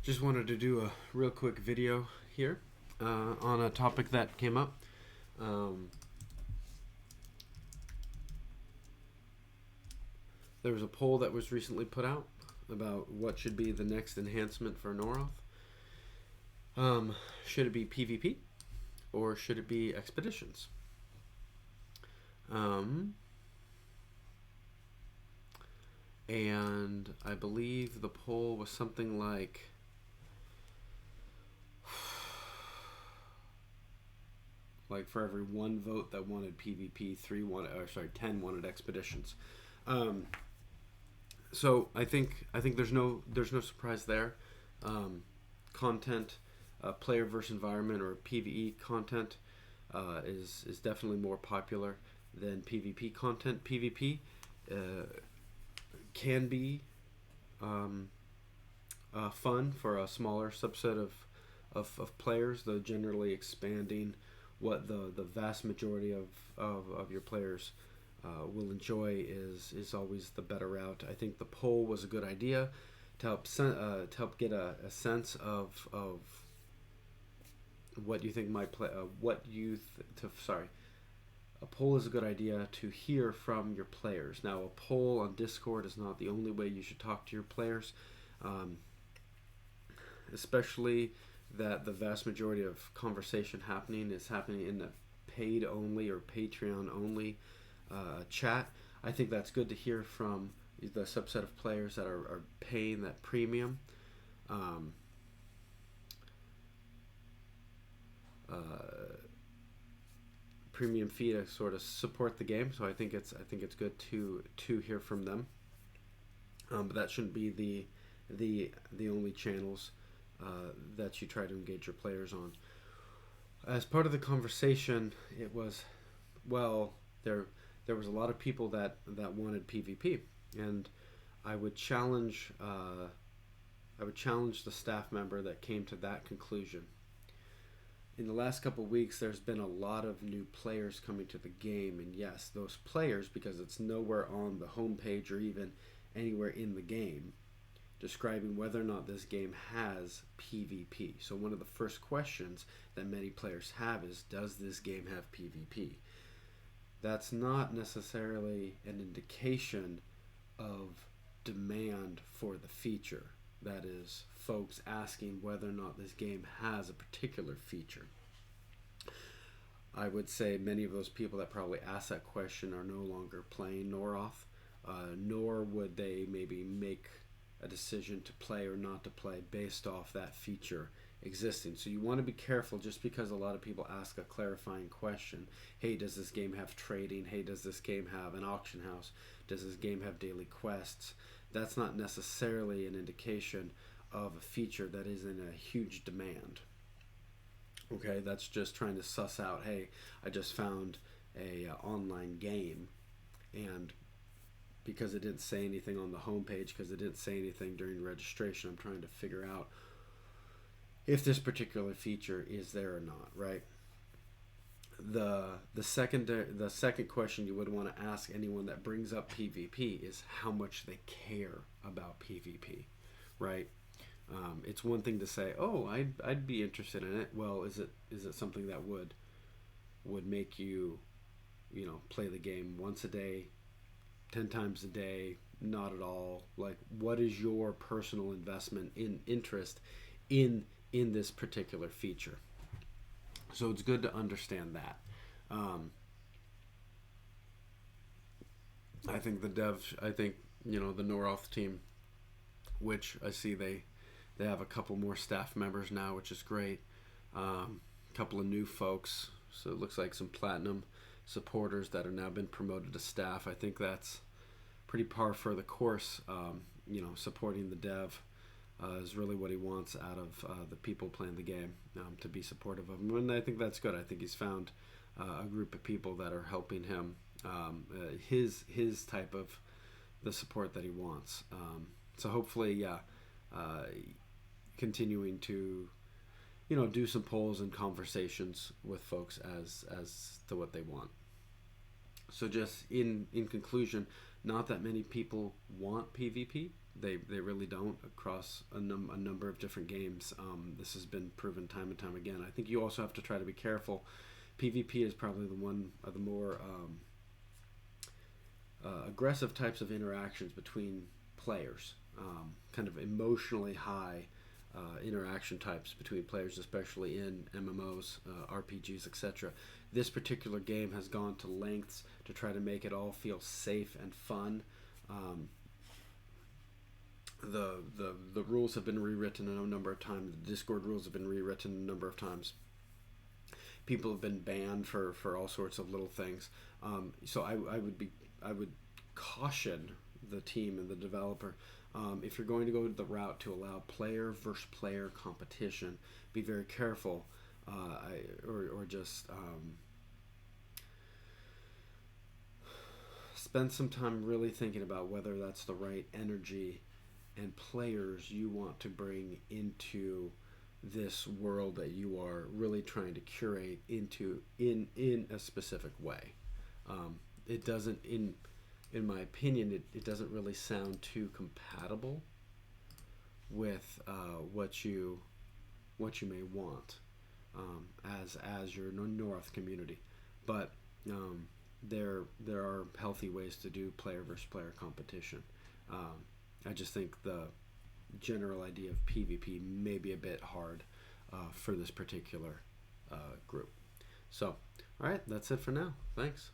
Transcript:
Just wanted to do a real quick video here on a topic that came up. Um, there was a poll that was recently put out about what should be the next enhancement for Norroth. Should it be PvP or should it be expeditions? And I believe the poll was something like for every one vote that wanted PvP, 10 wanted expeditions. So I think there's no surprise there. Content, player versus environment or PvE content is definitely more popular than PvP content. PvP can be fun for a smaller subset of players, though generally expanding what the vast majority of your players will enjoy is always the better route. I think the poll was a good idea to help get a sense of what you think might play. A poll is a good idea to hear from your players. Now, a poll on Discord is not the only way you should talk to your players, especially that the vast majority of conversation is happening in the paid only or Patreon only chat. I think that's good to hear from the subset of players that are paying that premium. Premium fee to sort of support the game, so I think it's good to hear from them. But that shouldn't be the only channels that you try to engage your players on. As part of the conversation, it was there was a lot of people that wanted PvP, and I would challenge the staff member that came to that conclusion. In the last couple of weeks, there's been a lot of new players coming to the game, and yes, those players, because it's nowhere on the homepage or even anywhere in the game, describing whether or not this game has PvP. So one of the first questions that many players have is, does this game have PvP? That's not necessarily an indication of demand for the feature. That is, folks asking whether or not this game has a particular feature. I would say many of those people that probably ask that question are no longer playing Norroth, nor would they maybe make a decision to play or not to play based off that feature existing. So you want to be careful, just because a lot of people ask a clarifying question. Hey, does this game have trading? Hey, does this game have an auction house? Does this game have daily quests? That's not necessarily an indication of a feature that is in a huge demand. Okay, that's just trying to suss out, hey, I just found a online game, and because it didn't say anything on the homepage, because it didn't say anything during registration, I'm trying to figure out if this particular feature is there or not, right? The second question you would want to ask anyone that brings up PvP is how much they care about PvP, right? It's one thing to say, oh, I'd be interested in it. Well, is it something that would make you play the game once a day, 10 times a day, not at all? Like, what is your personal investment in interest in this particular feature? So it's good to understand that. I think the Norroth team, which I see they have a couple more staff members now, which is great. A couple of new folks, so it looks like some platinum supporters that are now been promoted to staff. I think that's pretty par for the course. Supporting the dev is really what he wants out of the people playing the game, to be supportive of him, and I think that's good. I think he's found a group of people that are helping him, his type of the support that he wants. So hopefully, continuing to do some polls and conversations with folks as to what they want. So just in conclusion, not that many people want PvP. They really don't across a number of different games. This has been proven time and time again. I think you also have to try to be careful. PvP is probably the one of the more aggressive types of interactions between players, kind of emotionally high interaction types between players, especially in MMOs, RPGs, etc. This particular game has gone to lengths to try to make it all feel safe and fun. The rules have been rewritten a number of times. The Discord rules have been rewritten a number of times. People have been banned for all sorts of little things. So I would caution the team and the developer, if you're going to go the route to allow player versus player competition, be very careful, or just spend some time really thinking about whether that's the right energy and players you want to bring into this world that you are really trying to curate into in a specific way. It doesn't, in my opinion, it doesn't really sound too compatible with what you may want as your Norroth community. But there are healthy ways to do player versus player competition. I just think the general idea of PvP may be a bit hard for this particular group. So, all right, that's it for now. Thanks.